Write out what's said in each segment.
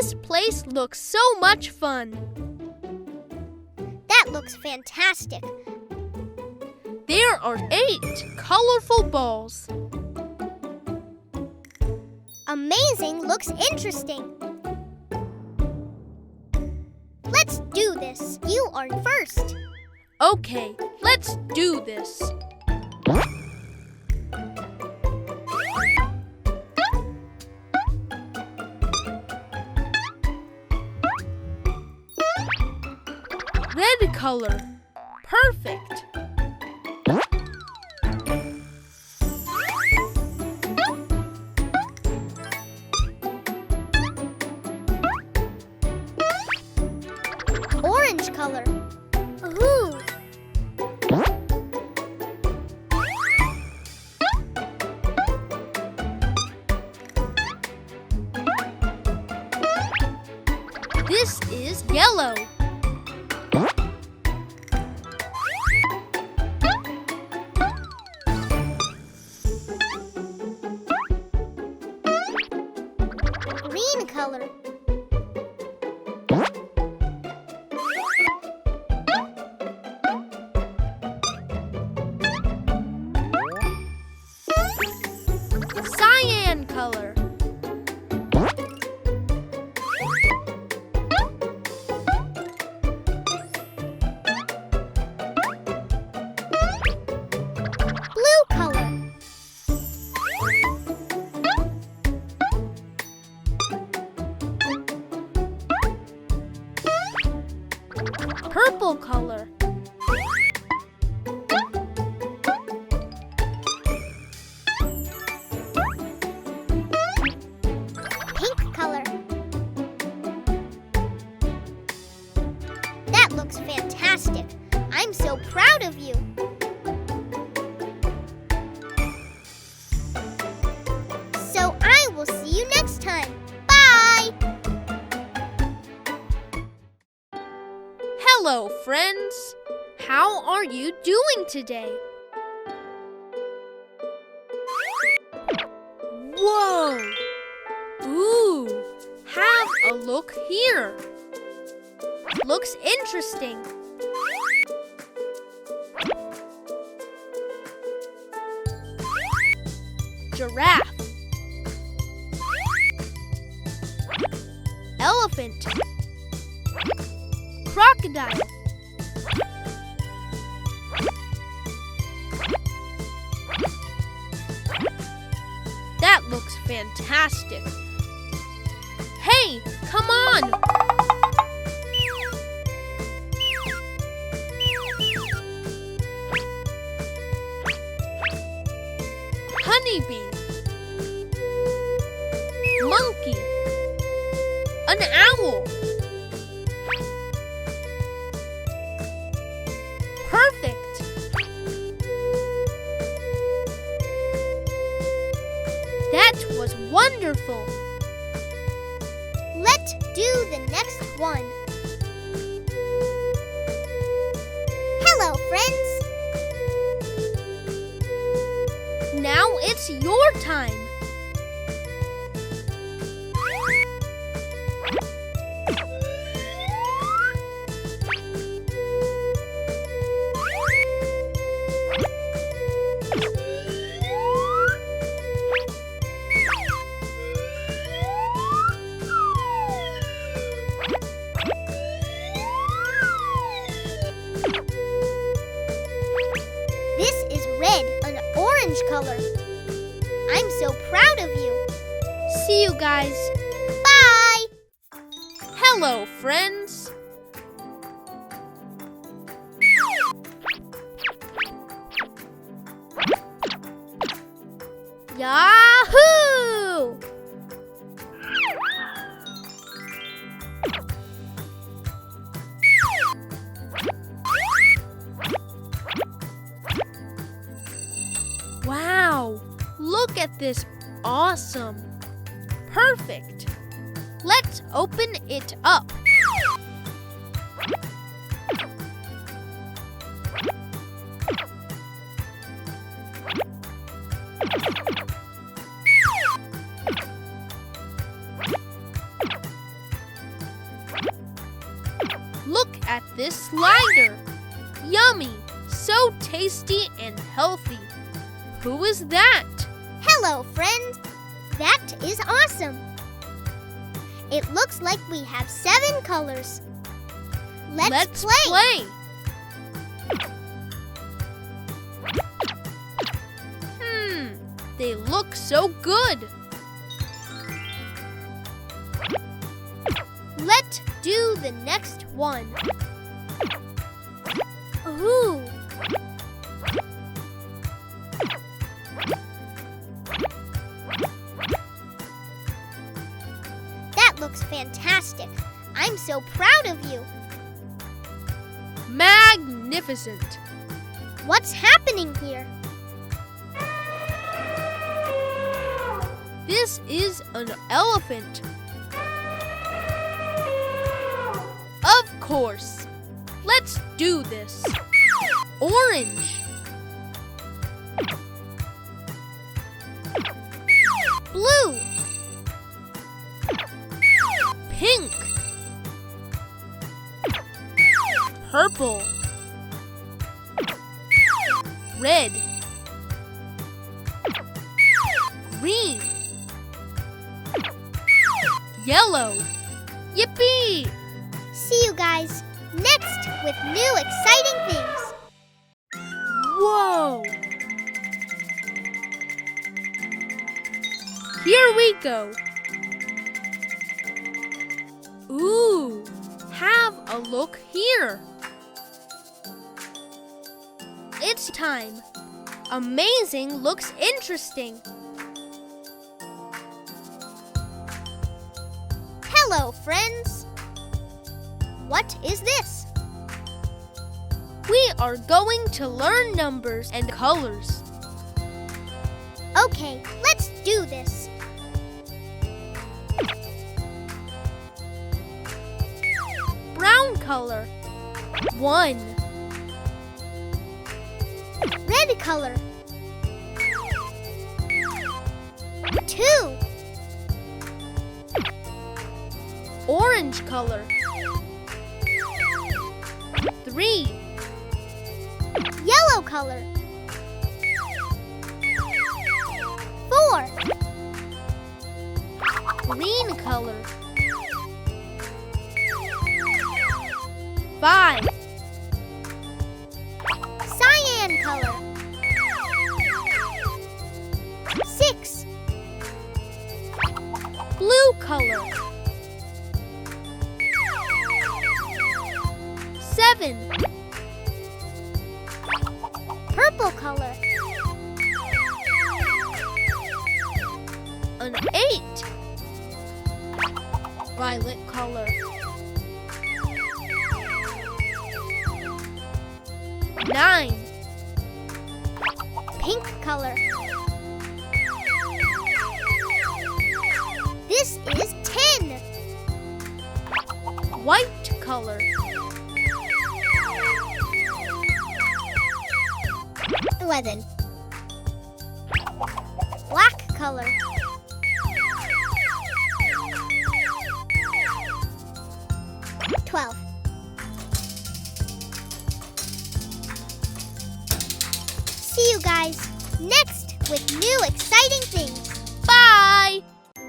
This place looks so much fun. That looks fantastic. There are 8 colorful balls. Amazing looks interesting. Let's do this. You are first. Okay, let's do this. Red color. Perfect. Orange color. Ooh. This is yellow. Green color. Cyan color. Blue color. Purple color. Pink color. That looks fantastic. I'm so proud of you. So I will see you next time. Bye! Hello, friends. How are you doing today? Whoa! Ooh, have a look here. Looks interesting. Giraffe. Elephant. Crocodile. That looks fantastic. Hey, come on! Honeybee. Monkey. An owl. Perfect. That was wonderful. Let's do the next one. Hello, friends. Now it's your time. This is red, an orange color. I'm so proud of you. See you guys. Bye! Hello, friends. Yahoo! Wow, look at this. Awesome. Perfect. Let's open it up. this slider. Yummy, so tasty and healthy. Who is that? Hello, friend. That is awesome. It looks like we have 7 colors. Let's play. They look so good. Let's do the next one. Ooh. That looks fantastic. I'm so proud of you. Magnificent. What's happening here? This is an elephant. Of course. Let's do this. Orange. Blue. Pink. Purple. Red. Green. Yellow. Yippee! See you guys next with new exciting things. Whoa! Here we go. Ooh, have a look here. It's time. Amazing looks interesting. Hello, friends. What is this? We are going to learn numbers and colors. Okay, let's do this. Brown color. 1. Red color. 2. Orange color. 3. Yellow color. 4. Green color. 5. Cyan color. 6. Blue color. 7. Purple color. An 8. Violet color. 9. Pink color. This is 10. White color. 11. Black color. 12. See you guys next with new exciting things. Bye!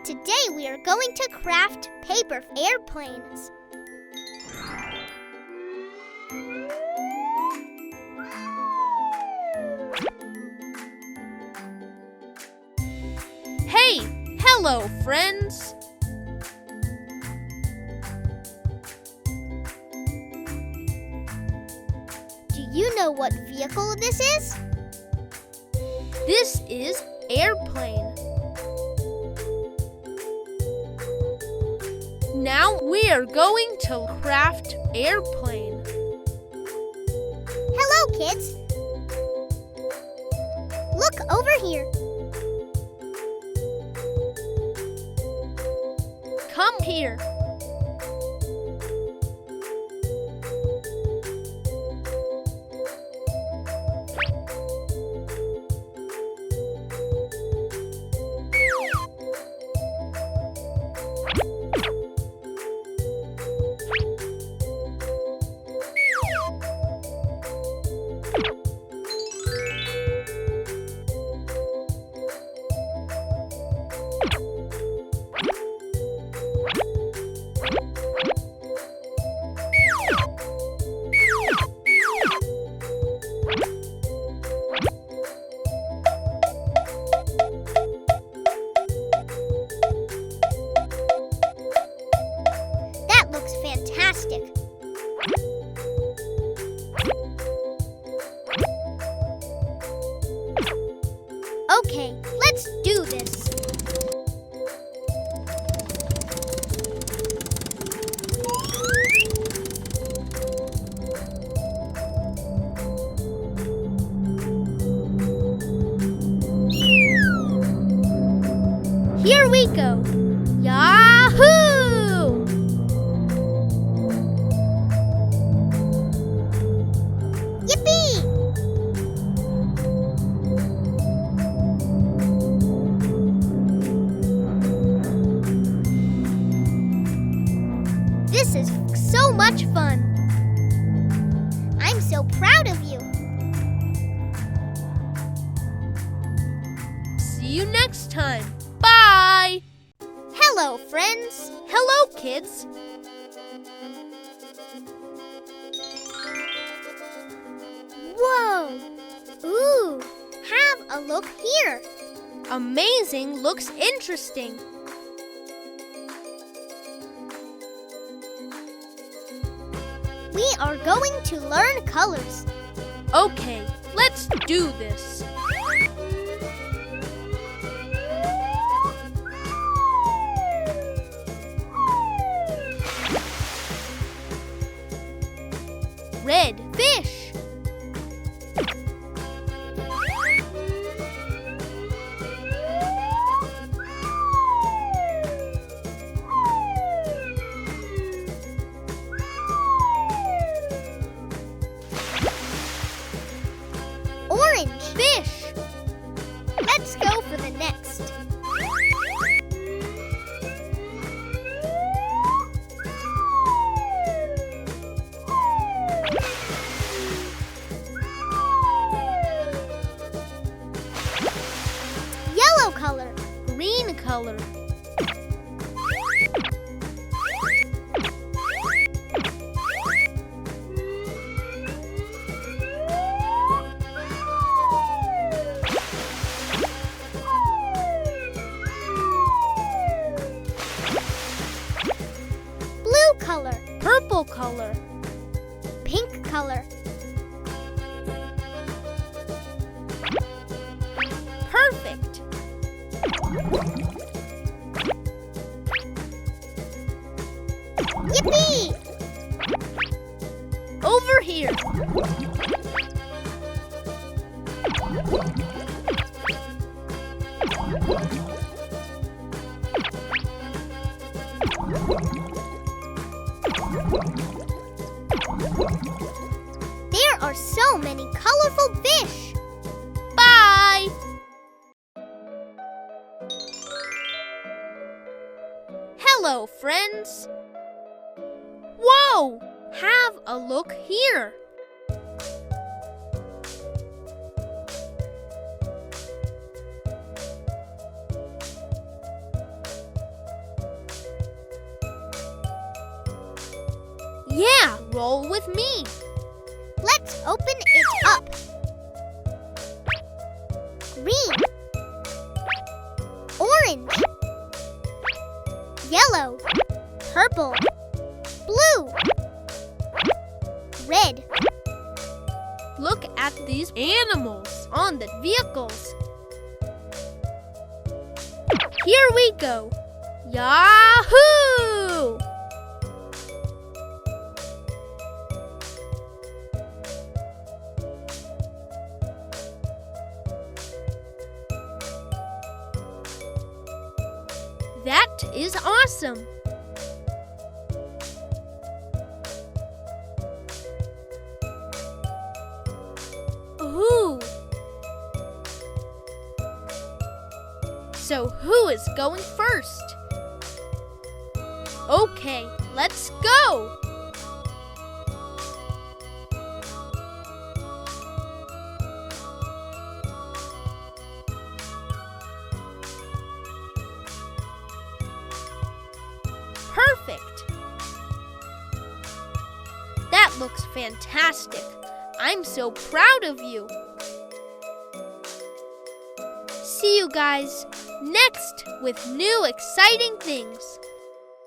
Today we are going to craft paper airplanes. Hey! Hello, friends! Do you know what vehicle this is? This is airplane. Now we are going to craft airplane. Hello, kids. Look over here. Come here. Okay, let's do this. Here we go. Yahoo! Yippee! This is so much fun. I'm so proud of you. See you next time. Bye! Hello, friends. Hello, kids. Whoa! Ooh! Have a look here. Amazing looks interesting. We are going to learn colors. Okay, let's do this. Red fish. Orange Fish. Let's go for the next. Yellow color. Green color. Blue color. Purple color. Pink color. Perfect. Yippee! Over here. There are so many colorful fish. Bye! Hello, friends. Whoa! Have a look here. Yeah, roll with me. Let's open it up. Green. Orange. Yellow. Purple. Blue. Red. Look at these animals on the vehicles. Here we go. Yahoo! That is awesome. Ooh. So who is going first? Okay, let's go. Perfect. That looks fantastic. I'm so proud of you. See you guys next with new exciting things.